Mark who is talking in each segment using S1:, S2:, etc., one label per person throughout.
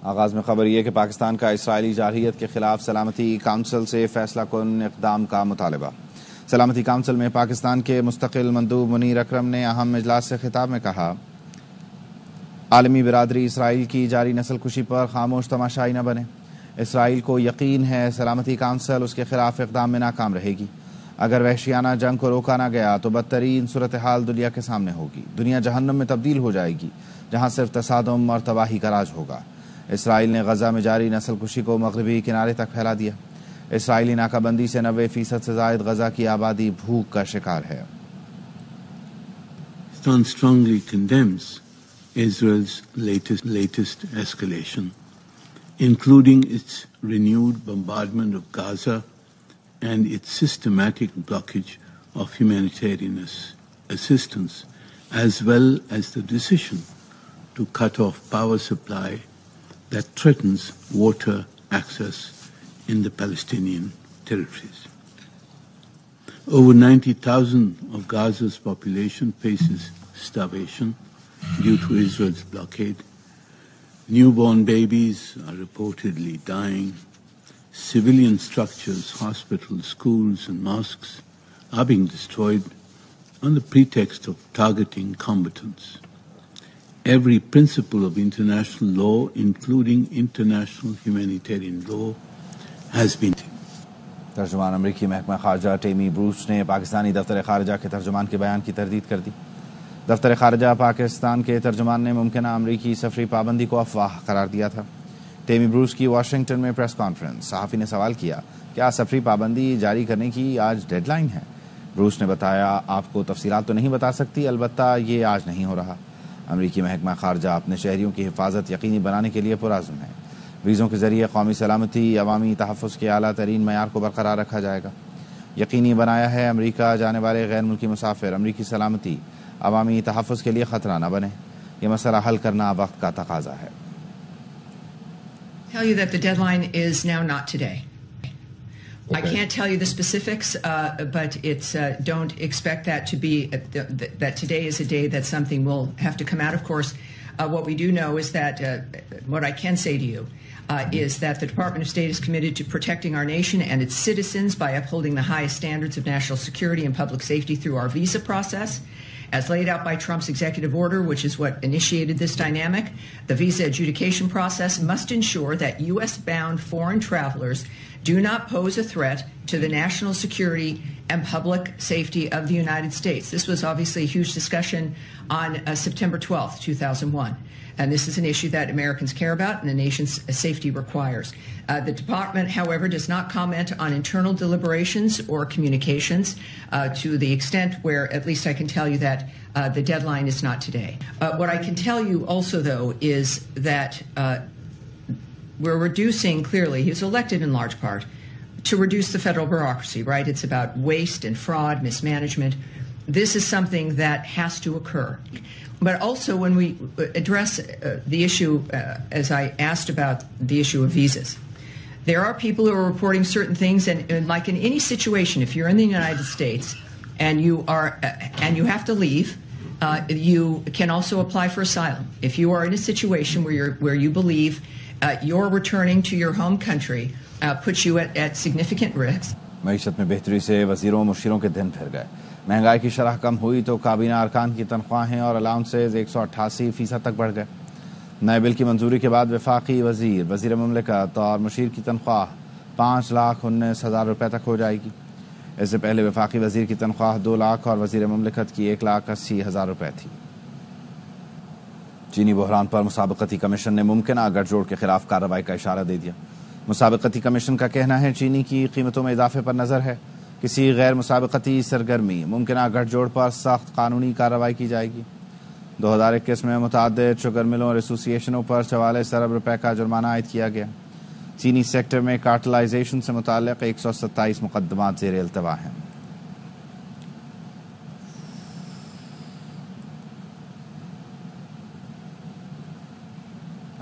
S1: آغاز میں خبر یہ کہ پاکستان کا اسرائیلی جارحیت کے خلاف سلامتی کونسل سے فیصلہ کن اقدام کا مطالبہ۔ سلامتی کونسل میں پاکستان کے مستقل مندوب منیر اکرم نے اہم اجلاس سے خطاب میں کہا، عالمی برادری اسرائیل کی جاری نسل کشی پر خاموش تماشائی نہ بنے۔ اسرائیل کو یقین ہے سلامتی کونسل اس کے خلاف اقدام میں ناکام رہے گی۔ اگر وحشیانہ جنگ کو روکا نہ گیا تو بدترین صورتحال دنیا کے سامنے ہوگی۔ دنیا جہنم میں تبدیل ہو جائے گی جہاں صرف تصادم اور تباہی کا راج ہوگا۔ اسرائیل نے غزہ میں جاری نسل کشی کو مغربی کنارے تک پھیلا دیا۔ اسرائیلی ناکہ بندی سے 90% سے زائد غزہ کی آبادی بھوک کا شکار ہے۔
S2: Pakistan strongly condemns Israel's latest escalation, including its renewed bombardment of Gaza and its systematic blockage of humanitarian assistance, as well as the decision to cut off power supply that threatens water access in the Palestinian territories. Over 90,000 of Gaza's population faces starvation due to Israel's blockade. Newborn babies are reportedly dying. Civilian structures, hospitals, schools, and mosques are being destroyed on the pretext of targeting combatants. Every principle of international law, including international humanitarian law, has been.
S1: ترجمان امریکی محکمہ خارجہ tummy Bruce نے پاکستانی دفتر خارجہ کے ترجمان کے بیان کی تردید کر دی۔ دفتر خارجہ پاکستان کے ترجمان نے ممکنہ امریکی سفری پابندی کو افواہ قرار دیا تھا۔ ٹیمی بروس کی واشنگٹن میں پریس کانفرنس، صحافی نے سوال کیا، کیا سفری پابندی جاری کرنے کی آج ڈیڈ لائن ہے؟ بروس نے بتایا، آپ کو تفصیلات تو نہیں بتا سکتی، البتہ یہ آج نہیں ہو رہا۔ امریکی محکمہ خارجہ اپنے شہریوں کی حفاظت یقینی بنانے کے لیے پرعزم ہے۔ ویزوں کے ذریعے قومی سلامتی، عوامی تحفظ کے اعلیٰ ترین معیار کو برقرار رکھا جائے گا۔ یقینی بنایا ہے امریکہ جانے والے غیر ملکی مسافر امریکی سلامتی، عوامی تحفظ کے لیے خطرہ نہ بنے۔ یہ مسئلہ حل کرنا وقت کا تقاضا ہے۔
S3: Tell you that the deadline is now not today. Okay. I can't tell you the specifics, but it's don't expect that to be that today is a day that something will have to come out. Of course, what we do know is that what I can say to you is that the Department of State is committed to protecting our nation and its citizens by upholding the highest standards of national security and public safety through our visa process. As laid out by Trump's executive order, which is what initiated this dynamic, the visa adjudication process must ensure that U.S.-bound foreign travelers do not pose a threat to the national security and public safety of the United States. This was obviously a huge discussion on September 12th, 2001. And this is an issue that Americans care about and the nation's safety requires. The department, however, does not comment on internal deliberations or communications to the extent where at least I can tell you that the deadline is not today. What I can tell you also, though, is that we're reducing, clearly, he was elected in large part to reduce the federal bureaucracy, right? It's about waste and fraud, mismanagement. This is something that has to occur. But also when we address the issue, as I asked about the issue of visas, there are people who are reporting certain things, and like in any situation, if you're in the United States and you have to leave, you can also apply for asylum. If you are in a situation where you believe you're returning to your home country, puts you at significant risk.
S1: معیشت میں بہتری سے وزیروں و مشیروں کے دن پھر گئے۔ مہنگائی کی شرح کم ہوئی تو کابینہ ارکان کی تنخواہیں اور الاؤنسز 188% تک بڑھ گئے۔ نئے بل کی منظوری کے بعد وفاقی وزیر مملکت اور مشیر کی تنخواہ 5,19,000 روپے تک ہو جائے گی۔ اس سے پہلے وفاقی وزیر کی تنخواہ 2 لاکھ اور وزیر مملکت کی 1,80,000 روپے تھی۔ چینی بحران پر مسابقتی کمیشن نے ممکنہ گٹھ جوڑ کے خلاف کارروائی کا اشارہ دے دیا۔ مسابقتی کمیشن کا کہنا ہے چینی کی قیمتوں میں اضافے پر نظر ہے۔ کسی غیر مسابقتی سرگرمی، ممکنہ گٹھ جوڑ پر سخت قانونی کارروائی کی جائے گی۔ 2021 میں متعدد شوگر ملوں اور ایسوسی ایشنوں پر 44 ارب روپے کا جرمانہ عائد کیا گیا۔ چینی سیکٹر میں کارٹلائزیشن سے متعلق 127 مقدمات زیر التوا ہیں۔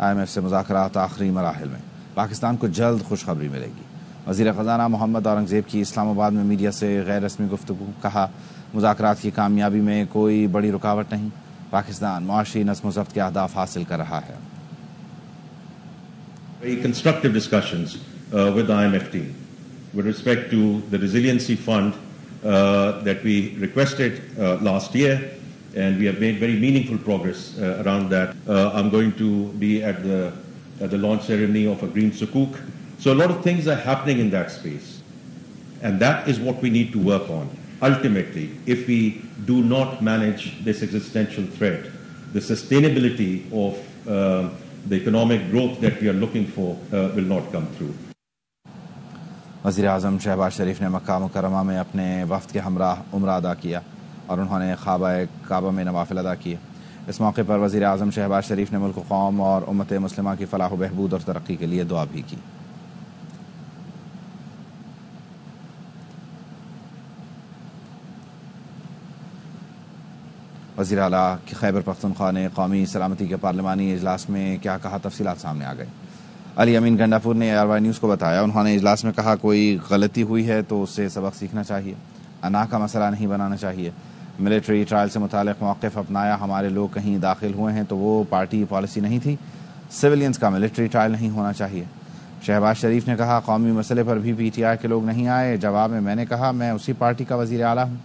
S1: IMF سے مذاکرات آخری مراحل میں، پاکستان کو جلد خوشخبری ملے گی۔ وزیر خزانہ محمد اورنگزیب کی اسلام آباد میں میڈیا سے غیر رسمی گفتگو، کہا مذاکرات کی کامیابی میں کوئی بڑی رکاوٹ نہیں، پاکستان معاشی نظم و ضبط کے اہداف حاصل کر رہا ہے۔
S4: Very constructive discussions with the IMF team with respect to the resiliency fund that we requested last year, and we have made very meaningful progress around that. I'm going to be at the launch ceremony of a green sukuk. So a lot of things are happening in that space, and that is what we need to work on. Ultimately, if we do not manage this existential threat, the sustainability of the economic growth that we are looking for will not come through.
S1: وزیر اعظم شہباز شریف نے مکہ مکرمہ میں اپنے وفد کے ہمراہ عمرہ ادا کیا اور انہوں نے خانہ کعبہ میں نوافل ادا کیے. اس موقع پر وزیر اعظم شہباز شریف نے ملک و قوم اور امت مسلمہ کی فلاح و بہبود اور ترقی کے لیے دعا بھی کی. وزیر اعلیٰ خیبر پختونخوا نے قومی سلامتی کے پارلیمانی اجلاس میں کیا کہا، تفصیلات سامنے آ گئی. علی امین گنڈاپور نے ARY نیوز کو بتایا، انہوں نے اجلاس میں کہا کوئی غلطی ہوئی ہے تو اس سے سبق سیکھنا چاہیے، انا کا مسئلہ نہیں بنانا چاہیے. ملٹری ٹرائل سے متعلق موقف اپنایا، ہمارے لوگ کہیں داخل ہوئے ہیں تو وہ پارٹی پالیسی نہیں تھی، سویلینز کا ملٹری ٹرائل نہیں ہونا چاہیے. شہباز شریف نے کہا قومی مسئلے پر بھی PTI کے لوگ نہیں آئے. جواب میں نے کہا میں اسی پارٹی کا وزیر اعلیٰ ہوں،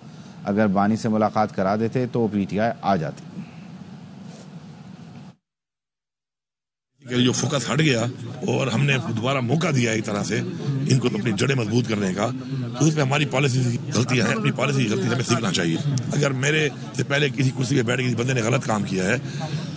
S1: اگر بانی سے ملاقات کرا دیتے تو PTI آ جاتی.
S5: جو فوکس ہٹ گیا اور ہم نے دوبارہ موقع دیا ایک طرح سے ان کو اپنی جڑیں مضبوط کرنے کا، تو اس میں ہماری پالیسی غلطیاں ہیں، اپنی پالیسی کی غلطی ہمیں سیکھنا چاہیے. اگر میرے سے پہلے کسی کرسی پہ بیٹھ کے کسی بندے نے غلط کام کیا ہے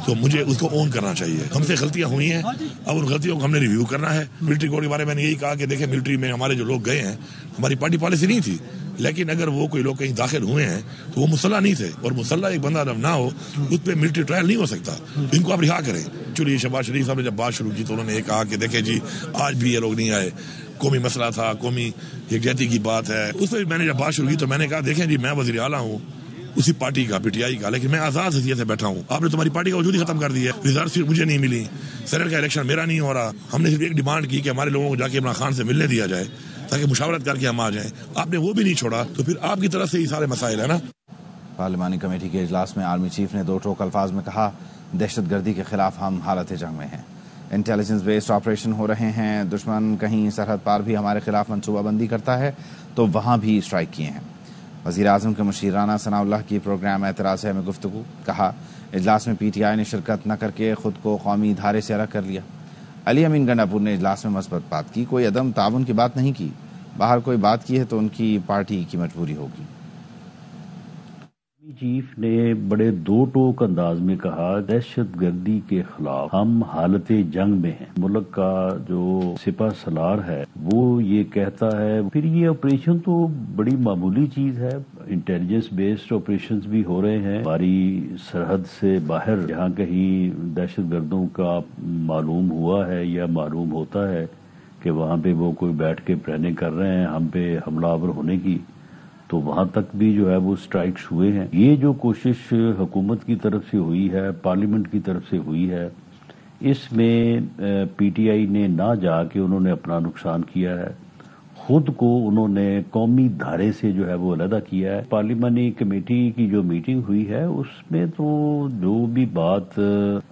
S5: تو مجھے اس کو اون کرنا چاہیے. ہم سے غلطیاں ہوئی ہیں، اب ان غلطیوں کو ہم نے ریویو کرنا ہے. ملٹری کوڈ کے بارے میں نے یہی کہا کہ دیکھیں ملٹری میں ہمارے جو لوگ گئے ہیں ہماری پارٹی پالیسی نہیں تھی، لیکن اگر وہ کوئی لوگ کہیں داخل ہوئے ہیں تو وہ مسلح نہیں تھے، اور مسلح ایک بندہ جب نہ ہو اس پہ ملٹری ٹرائل نہیں ہو سکتا. ان کو آپ رہا کریں. چلیے شہباز شریف صاحب نے جب بات شروع کی تو انہوں نے یہ کہا کہ دیکھیں جی آج بھی یہ لوگ نہیں آئے، قومی مسئلہ تھا، قومی یکجہتی کی بات ہے. اس پہ میں نے جب بات شروع کی تو میں نے کہا دیکھیں جی میں وزیر اعلیٰ ہوں اسی پارٹی کا PTI کا، لیکن میں آزاد حیثیت سے بیٹھا ہوں. آپ نے تمہاری پارٹی کا وجود ہی ختم کر دیا ہے. ریزرو سیٹ مجھے نہیں ملی، سینٹ کا الیکشن میرا نہیں ہو رہا. ہم نے صرف ایک ڈیمانڈ کی کہ ہمارے لوگوں کو جا کے عمران خان سے ملنے دیا جائے تاکہ مشاورت کر کے ہم آ جائیں. آپ نے وہ بھی نہیں چھوڑا، تو پھر آپ کی طرف سے یہ سارے مسائل ہیں نا.
S1: پارلیمانی کمیٹی کے اجلاس میں آرمی چیف نے 2 ٹوک الفاظ میں کہا دہشت گردی کے خلاف ہم حالت جنگ میں ہیں. انٹیلیجنس بیسڈ آپریشن ہو رہے ہیں، دشمن کہیں سرحد پار بھی ہمارے خلاف منصوبہ بندی کرتا ہے تو وہاں بھی اسٹرائک کیے ہیں. وزیر اعظم کے مشیرانہ ثناء اللہ کی پروگرام اعتراض ہے میں گفتگو. کہا اجلاس میں PTI نے شرکت نہ کر کے خود کو قومی دھارے سے الگ کر لیا. علی امین گنڈاپور نے اجلاس میں مثبت بات کی، کوئی عدم تعاون کی بات نہیں کی. باہر کوئی بات کی ہے تو ان کی پارٹی کی مجبوری ہوگی.
S6: چیف نے بڑے 2 ٹوک انداز میں کہا دہشت گردی کے خلاف ہم حالت جنگ میں ہیں. ملک کا جو سپہ سالار ہے وہ یہ کہتا ہے، پھر یہ آپریشن تو بڑی معمولی چیز ہے. انٹیلیجنس بیسڈ آپریشنز بھی ہو رہے ہیں ہماری سرحد سے باہر، جہاں کہیں دہشت گردوں کا معلوم ہوا ہے یا معلوم ہوتا ہے کہ وہاں پہ وہ کوئی بیٹھ کے پلاننگ کر رہے ہیں ہم پہ حملہ آور ہونے کی، تو وہاں تک بھی جو ہے وہ اسٹرائکس ہوئے ہیں. یہ جو کوشش حکومت کی طرف سے ہوئی ہے، پارلیمنٹ کی طرف سے ہوئی ہے، اس میں PTI نے نہ جا کے انہوں نے اپنا نقصان کیا ہے، خود کو انہوں نے قومی دھارے سے جو ہے وہ علیحدہ کیا ہے. پارلیمانی کمیٹی کی جو میٹنگ ہوئی ہے اس میں تو جو بھی بات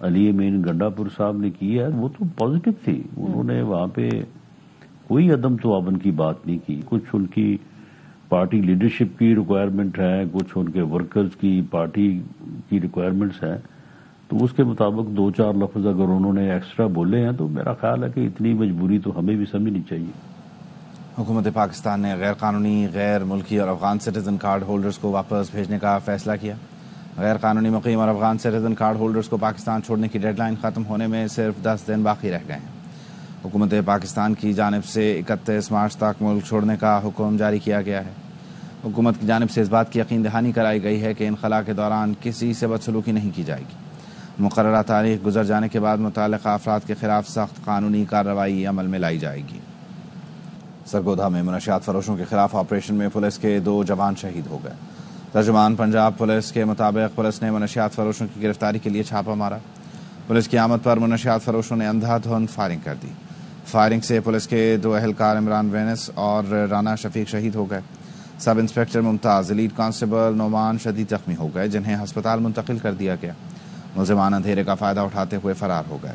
S6: علی امین گنڈاپور صاحب نے کی ہے وہ تو پازیٹو تھی. انہوں نے وہاں پہ کوئی عدم تعاون کی بات نہیں کی. کچھ ان کی پارٹی لیڈرشپ کی ریکوائرمنٹ ہے، کچھ ان کے ورکرز کی پارٹی کی ریکوائرمنٹس ہیں، تو اس کے مطابق 2-4 لفظ اگر انہوں نے ایکسٹرا بولے ہیں تو میرا خیال ہے کہ اتنی مجبوری تو ہمیں بھی سمجھنی چاہیے.
S1: حکومت پاکستان نے غیر قانونی، غیر ملکی اور افغان سٹیزن کارڈ ہولڈرز کو واپس بھیجنے کا فیصلہ کیا. غیر قانونی مقیم اور افغان سٹیزن کارڈ ہولڈرز کو پاکستان چھوڑنے کی ڈیڈ لائن ختم ہونے میں صرف 10 دن باقی رہ گئے ہیں. حکومت پاکستان کی جانب سے 31 مارچ تک ملک چھوڑنے کا حکم جاری کیا گیا ہے. حکومت کی جانب سے اس بات کی یقین دہانی کرائی گئی ہے کہ انخلاء کے دوران کسی سے بدسلوکی نہیں کی جائے گی. مقررہ تاریخ گزر جانے کے بعد متعلقہ افراد کے خلاف سخت قانونی کارروائی عمل میں لائی جائے گی. سرگودھا میں منشیات فروشوں کے خلاف آپریشن میں پولیس کے 2 جوان شہید ہو گئے. ترجمان پنجاب پولیس کے مطابق پولیس نے منشیات فروشوں کی گرفتاری کے لیے چھاپہ مارا. پولیس کی آمد پر منشیات فروشوں نے اندھا دھند فائرنگ کر دی. فائرنگ سے پولیس کے 2 اہلکار عمران وینس اور رانا شفیق شہید ہو گئے. سب انسپکٹر ممتاز، لیڈ کانسٹیبل نعمان شدید زخمی ہو گئے جنہیں ہسپتال منتقل کر دیا گیا. ملزمان اندھیرے کا فائدہ اٹھاتے ہوئے فرار ہو گئے.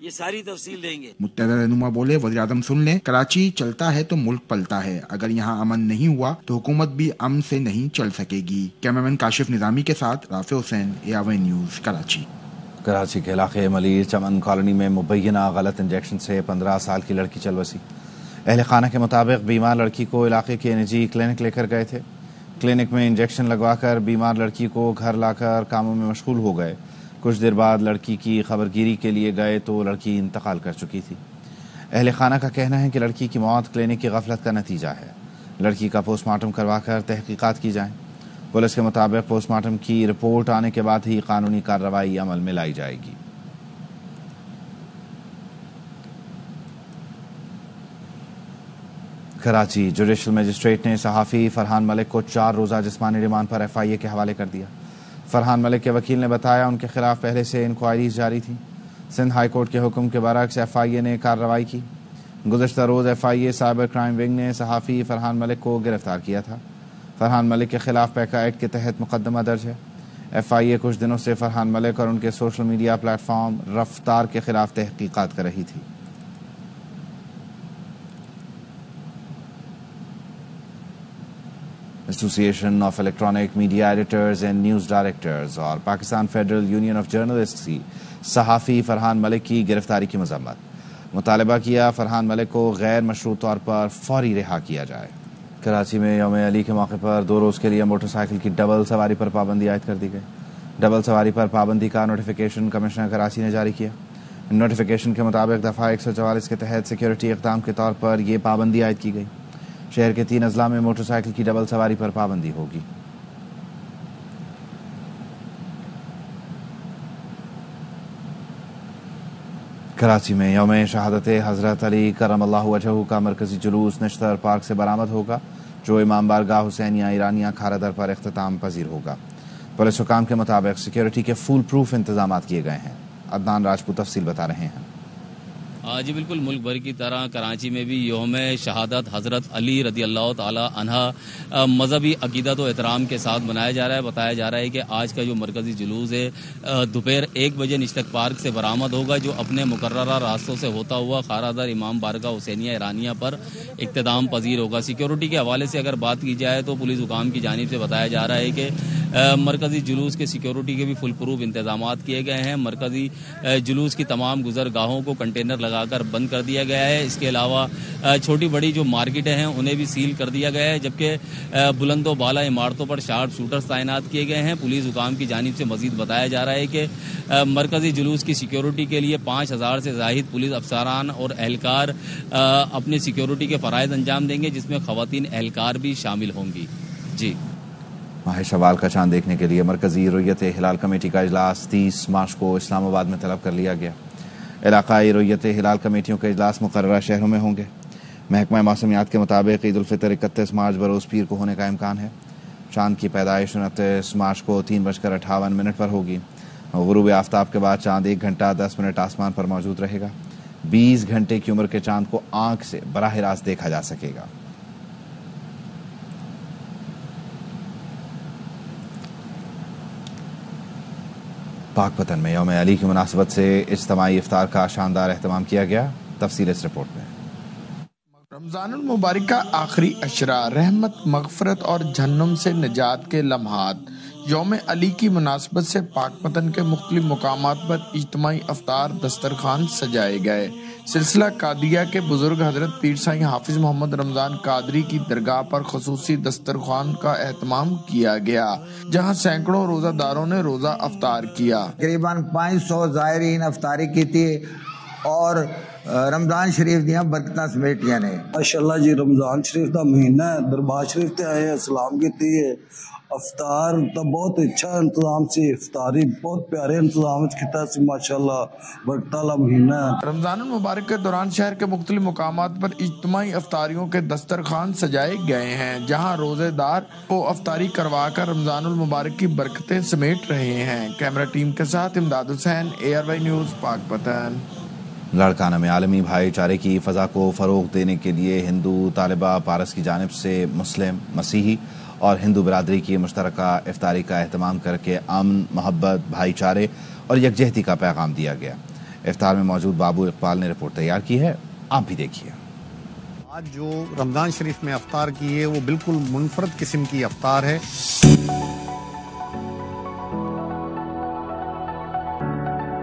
S7: یہ ساری تفصیل دیں گے.
S8: متحدہ رہنما بولے وزیر اعظم سن لیں، کراچی چلتا ہے تو ملک پلتا ہے، اگر یہاں امن نہیں ہوا تو حکومت بھی امن سے نہیں چل سکے گی. کیمرامین کاشف نظامی کے ساتھ رافع حسین، ARY نیوز، کراچی.
S1: کراچی کے علاقے ملیر چمن کالونی میں مبینہ غلط انجیکشن سے 15 سال کی لڑکی چل بسی. اہل خانہ کے مطابق بیمار لڑکی کو علاقے کے نجی کلینک لے کر گئے تھے. کلینک میں انجیکشن لگوا کر بیمار لڑکی کو گھر لا کر کاموں میں مشغول ہو گئے. کچھ دیر بعد لڑکی کی خبرگیری کے لیے گئے تو لڑکی انتقال کر چکی تھی. اہل خانہ کا کہنا ہے کہ لڑکی کی موت کلینک کی غفلت کا نتیجہ ہے. لڑکی کا پوسٹ مارٹم کروا کر تحقیقات کی جائیں. پولیس کے مطابق پوسٹ مارٹم کی رپورٹ آنے کے بعد ہی قانونی کارروائی عمل میں لائی جائے گی. کراچی جوڈیشل مجسٹریٹ نے صحافی فرحان ملک کو 4 روزہ جسمانی ریمانڈ پر FIA کے حوالے کر دیا. فرحان ملک کے وکیل نے بتایا ان کے خلاف پہلے سے انکوائریز جاری تھیں. سندھ ہائی کورٹ کے حکم کے برعکس FIA نے کارروائی کی. گزشتہ روز FIA سائبر کرائم ونگ نے صحافی فرحان ملک کو گرفتار کیا تھا. فرحان ملک کے خلاف پیکا ایکٹ کے تحت مقدمہ درج ہے. FIA کچھ دنوں سے فرحان ملک اور ان کے سوشل میڈیا پلیٹ فارم رفتار کے خلاف تحقیقات کر رہی تھی. Association of electronic media editors and news directors اور Pakistan federal union of journalists کی صحافی فرحان ملک کی گرفتاری کی مذمت. مطالبہ کیا فرحان ملک کو غیر مشروع طور پر فوری رہا کیا جائے. کراچی میں یوم علی کے موقع پر 2 روز کے لیے موٹر سائیکل کی ڈبل سواری پر پابندی عائد کر دی گئی. ڈبل سواری پر پابندی کا نوٹیفیکیشن کمشنر کراچی نے جاری کیا. نوٹیفیکیشن کے مطابق دفعہ 144 کے تحت سیکیورٹی اقدام کے طور پر یہ پابندی عائد کی گئی. شہر کے 3 اضلاع میں موٹر سائیکل کی ڈبل سواری پر پابندی ہوگی. کراچی میں یوم شہادت حضرت علی کرم اللہ وجہہ کا مرکزی جلوس نشتر پارک سے برآمد ہوگا، جو امام بارگاہ حسینیہ ایرانیہ کھارا در پر اختتام پذیر ہوگا. پولیس حکام کے مطابق سیکیورٹی کے فول پروف انتظامات کیے گئے ہیں. عدنان راجپوت تفصیل بتا رہے ہیں.
S9: جی بالکل، ملک بھر کی طرح کراچی میں بھی یوم شہادت حضرت علی رضی اللہ تعالی عنہ مذہبی عقیدت و احترام کے ساتھ منایا جا رہا ہے. بتایا جا رہا ہے کہ آج کا جو مرکزی جلوس ہے دوپہر 1 بجے نشتر پارک سے برآمد ہوگا، جو اپنے مقررہ راستوں سے ہوتا ہوا کھارا در امام بارگاہ حسینیہ ایرانیہ پر اختتام پذیر ہوگا. سیکیورٹی کے حوالے سے اگر بات کی جائے تو پولیس حکام کی جانب سے بتایا جا رہا ہے کہ مرکزی جلوس کے سیکیورٹی کے بھی فل پروف انتظامات کیے گئے ہیں. مرکزی جلوس کی تمام گزرگاہوں کو کنٹینر لگا کر بند کر دیا گیا ہے. اس کے علاوہ چھوٹی بڑی جو مارکیٹیں ہیں انہیں بھی سیل کر دیا گیا ہے، جبکہ بلند و بالا عمارتوں پر شارپ شوٹرز تعینات کیے گئے ہیں. پولیس حکام کی جانب سے مزید بتایا جا رہا ہے کہ مرکزی جلوس کی سیکیورٹی کے لیے 5000 سے زائد پولیس افسران اور اہلکار اپنے سیکیورٹی کے فرائض انجام دیں گے، جس میں خواتین اہلکار بھی شامل ہوں گی. جی،
S1: ماہ شوال کا چاند دیکھنے کے لیے مرکزی رؤیت ہلال کمیٹی کا اجلاس 30 مارچ کو اسلام آباد میں طلب کر لیا گیا. علاقائی رؤیت ہلال کمیٹیوں کے اجلاس مقررہ شہروں میں ہوں گے. محکمہ موسمیات کے مطابق عید الفطر 31 مارچ بروز پیر کو ہونے کا امکان ہے. چاند کی پیدائش 29 مارچ کو 3:58 پر ہوگی. غروب آفتاب کے بعد چاند 1 گھنٹہ 10 منٹ آسمان پر موجود رہے گا. 20 گھنٹے کی عمر کے چاند کو آنکھ سے براہ راست دیکھا جا سکے گا. پاک پتن میں یوم علی کی مناسبت سے اجتماعی افطار کا شاندار اہتمام کیا گیا. تفصیل اس رپورٹ میں.
S10: رمضان المبارک کا آخری اشرا، رحمت، مغفرت اور جہنم سے نجات کے لمحات. یوم علی کی مناسبت سے پاک پتن کے مختلف مقامات پر اجتماعی افطار دسترخوان سجائے گئے. سلسلہ قادریہ کے بزرگ حضرت پیر سائیں حافظ محمد رمضان قادری کی درگاہ پر خصوصی دسترخوان کا اہتمام کیا گیا، جہاں سینکڑوں روزہ داروں نے روزہ افطار کیا.
S11: تقریباً 500 زائرین افطاری کی تھی اور رمضان شریف دیا برکتاں سمیٹیاں نے.
S12: ماشاءاللہ جی، رمضان شریف دا مہینہ ہے، دربار شریف تے آئے اسلام کی افطار تو بہت اچھا انتظام سی، افطاری بہت پیارے انتظام کیتا سی ماشاءاللہ، برکت والا مہینہ ہے.
S10: رمضان المبارک کے دوران شہر کے مختلف مقامات پر اجتماعی افطاریوں کے دسترخوان سجائے گئے ہیں، جہاں روزے دار کو افطاری کروا کر رمضان المبارک کی برکتیں سمیٹ رہے ہیں. کیمرہ ٹیم کے ساتھ امداد حسین، ARY نیوز، پاک پتن.
S1: لاڑکانہ میں عالمی بھائی چارے کی فضا کو فروغ دینے کے لیے ہندو طالبہ پارس کی جانب سے مسلم، مسیحی اور ہندو برادری کی مشترکہ افطاری کا اہتمام کر کے امن، محبت، بھائی چارے اور یکجہتی کا پیغام دیا گیا. افطار میں موجود بابو اقبال نے رپورٹ تیار کی ہے، آپ بھی دیکھیے۔
S13: آج جو رمضان شریف میں افطار کی ہے وہ بالکل منفرد قسم کی افطار ہے۔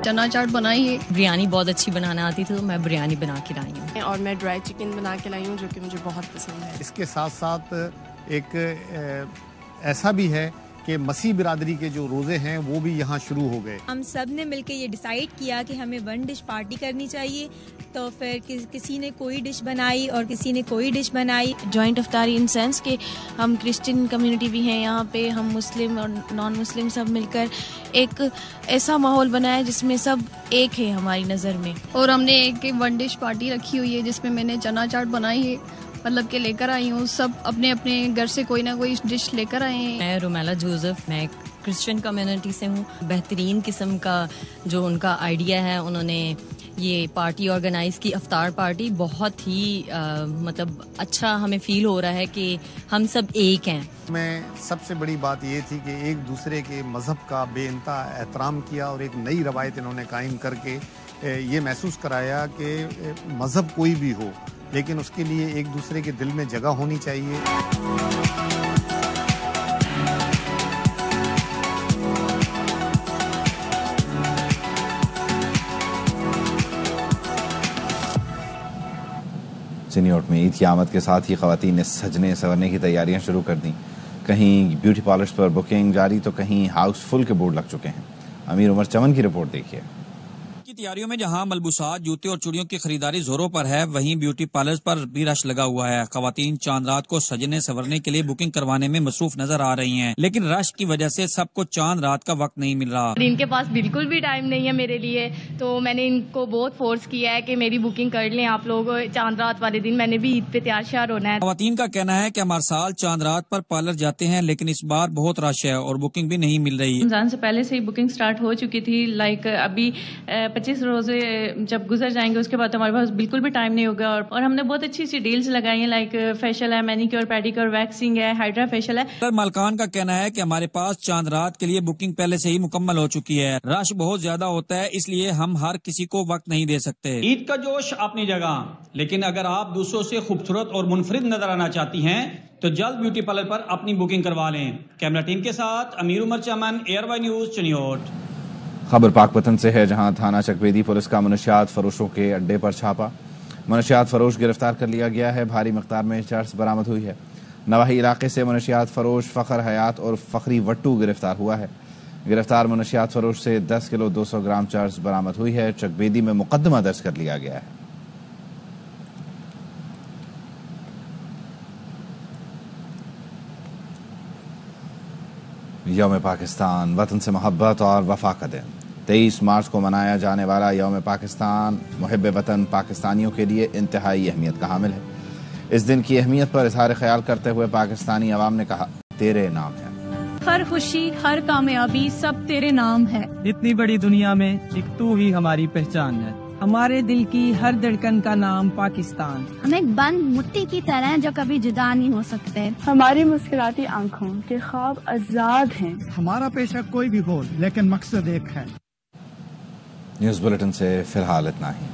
S14: چنا چاٹ بنائی ہے، بریانی بہت اچھی بنانا آتی تھی تو میں بریانی بنا کے لائی ہوں،
S15: اور میں ڈرائی چکن بنا کے لائی ہوں جو کہ مجھے بہت پسند ہے۔
S13: اس کے ساتھ ساتھ ایک ایسا بھی ہے کہ مسیح برادری کے جو روزے ہیں وہ بھی یہاں شروع ہو گئے۔
S16: ہم سب نے مل کے یہ ڈیسائیڈ کیا کہ ہمیں 1 ڈش پارٹی کرنی چاہیے، تو پھر کسی نے کوئی ڈش بنائی اور کسی نے کوئی ڈش بنائی۔
S14: جوائنٹ افطاری ان سینس کہ ہم کرسچن کمیونٹی بھی ہیں یہاں پہ، ہم مسلم اور نان مسلم سب مل کر ایک ایسا ماحول بنایا جس میں سب ایک ہے ہماری نظر میں۔
S17: اور ہم نے ایک 1 ڈش پارٹی رکھی ہوئی ہے جس میں نے چنا چاٹ بنائی ہے، مطلب کہ لے کر آئی ہوں، سب اپنے اپنے گھر سے کوئی نہ کوئی ڈش لے کر آئے ہیں۔
S14: میں رومیلا جوزف، میں کرسچن کمیونٹی سے ہوں۔ بہترین قسم کا جو ان کا آئیڈیا ہے، انہوں نے یہ پارٹی آرگنائز کی، افطار پارٹی، بہت ہی مطلب اچھا ہمیں فیل ہو رہا ہے کہ ہم سب ایک ہیں۔
S13: میں سب سے بڑی بات یہ تھی کہ ایک دوسرے کے مذہب کا بے انتہا احترام کیا اور ایک نئی روایت انہوں نے قائم کر کے یہ محسوس کرایا کہ مذہب کوئی بھی ہو لیکن اس کے لیے ایک دوسرے کے دل میں جگہ ہونی چاہیے۔
S1: سینیورٹ میں عید کی آمد کے ساتھ ہی خواتین نے سجنے سنورنے کی تیاریاں شروع کر دیں۔ کہیں بیوٹی پارلرز پر بکنگ جاری تو کہیں ہاؤس فل کے بورڈ لگ چکے ہیں۔ امیر عمر چمن کی رپورٹ دیکھیے۔
S18: کی تیاریوں میں جہاں ملبوسات، جوتے اور چوڑیوں کی خریداری زوروں پر ہے، وہیں بیوٹی پارلرز پر بھی رش لگا ہوا ہے۔ خواتین چاند رات کو سجنے سنورنے کے لیے بکنگ کروانے میں مصروف نظر آ رہی ہیں، لیکن رش کی وجہ سے سب کو چاند رات کا وقت نہیں مل رہا۔
S19: ان کے پاس بالکل بھی ٹائم نہیں ہے میرے لیے، تو میں نے ان کو بہت فورس کیا ہے کہ میری بکنگ کر لیں آپ لوگ، چاند رات والے دن میں نے بھی عید پہ تیار شیار ہونا ہے۔
S18: خواتین کا کہنا ہے کہ ہم ہر سال چاند رات پر پارلر جاتے ہیں لیکن اس بار بہت رش ہے اور بکنگ بھی نہیں مل رہی۔
S20: رمضان سے پہلے سے ہی بکنگ سٹارٹ ہو چکی تھی، لائک ابھی 25 روزے جب گزر جائیں گے اس کے بعد ہمارے پاس بالکل بھی ٹائم نہیں ہوگا، اور ہم نے بہت اچھی سی ڈیلز لگائی ہیں، لائک فیشل ہے، مینیکیور پیڈیکیور، ویکسنگ ہے، ہائیڈرا فیشل ہے۔
S18: مالکان کا کہنا ہے کہ ہمارے پاس چاند رات کے لیے بکنگ پہلے سے ہی مکمل ہو چکی ہے، رش بہت زیادہ ہوتا ہے اس لیے ہم ہر کسی کو وقت نہیں دے سکتے۔
S21: عید کا جوش اپنی جگہ، لیکن اگر آپ دوسروں سے خوبصورت اور منفرد نظر آنا چاہتی ہیں تو جلد بیوٹی پارلر پر اپنی بکنگ کروا لیں۔ کیمرہ ٹیم کے ساتھ امیر عمر چمن، ایئر وائی نیوز، چنیوٹ۔
S1: خبر پاک پتن سے ہے، جہاں تھانہ چکبیدی پولیس کا منشیات فروشوں کے اڈے پر چھاپا، منشیات فروش گرفتار کر لیا گیا ہے، بھاری مقدار میں چرس برآمد ہوئی ہے۔ نواحی علاقے سے منشیات فروش فخر حیات اور فخری وٹو گرفتار ہوا ہے۔ گرفتار منشیات فروش سے 10 کلو 200 گرام چرس برآمد ہوئی ہے۔ چکبیدی میں مقدمہ درج کر لیا گیا ہے۔ یوم پاکستان، وطن سے محبت اور وفا کا دن۔ 23 مارچ کو منایا جانے والا یوم پاکستان محب وطن پاکستانیوں کے لیے انتہائی اہمیت کا حامل ہے۔ اس دن کی اہمیت پر اظہار خیال کرتے ہوئے پاکستانی عوام نے کہا، تیرے نام ہے۔
S22: ہر خوشی، ہر کامیابی سب تیرے نام ہے۔
S23: اتنی بڑی دنیا میں ایک تو ہی ہماری پہچان ہے، ہمارے دل کی ہر دھڑکن کا نام پاکستان۔
S24: ہم ایک بند مٹی کی طرح ہیں جو کبھی جدا نہیں ہو سکتے۔
S25: ہماری مسکراتی آنکھوں کے خواب آزاد ہیں۔
S26: ہمارا پیشہ کوئی بھی ہو لیکن مقصد ایک ہے۔
S1: نیوز بلیٹن سے فی الحال اتنا ہی۔